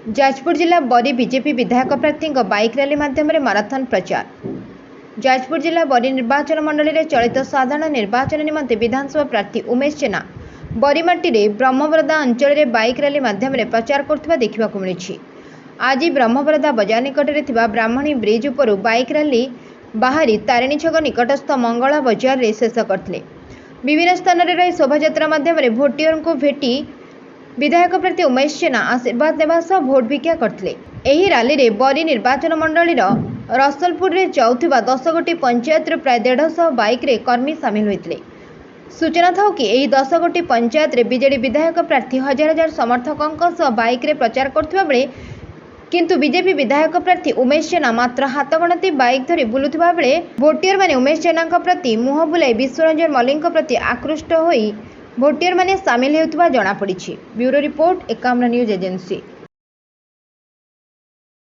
जाजपुर जिला बरी बीजेपी विधायक प्रार्थी बाइक रैली माध्यम माराथन प्रचार। जाजपुर जिला बरी निर्वाचन मंडल में चलित साधारण निर्वाचन निमंते विधानसभा प्रार्थी उमेश जेना बरीमाटी में ब्रह्मबरदा अंचल में बाइक रैली माध्यम प्रचार करथिबा देखिबाकु मिलिछि। आज ब्रह्मबरदा बजार निकट में ब्राह्मणी ब्रिज उपर बाइक रैली बाहरी तारिणी छक निकटस्थ मंगला बजार में शेष करथिले। विभिन्न स्थान में रही शोभायात्रा माध्यम भोटियर को भेटी विधायक प्रार्थी उमेश जेना आशीर्वाद देवा सह भोट भिक्षा करथिले। एही रैली रे बरी निर्वाचन मंडल रसलपुर रे जाउथिबा 10 गोटी पंचायत प्राय 150 बाइक रे कर्मी सामिल होइतिले। सूचना था कि एही 10 गोटी पंचायत रे बीजेडी विधायक प्रार्थी हजार हजार समर्थकों सह बाइक रे प्रचार करथिबा बेले किंतु बीजेपी विधायक प्रार्थी उमेश जेना मात्र हाथ गणती बाइक धरी बुलुथिबा बेले भोटियर माने उमेश जेना प्रति मुह बुलाई विश्वरंजन मल्लिक प्रति आकृष्ट होई भोटियर माने सामिल हेउथिबा जणा पड़िछि। Bureau report 51 news agency.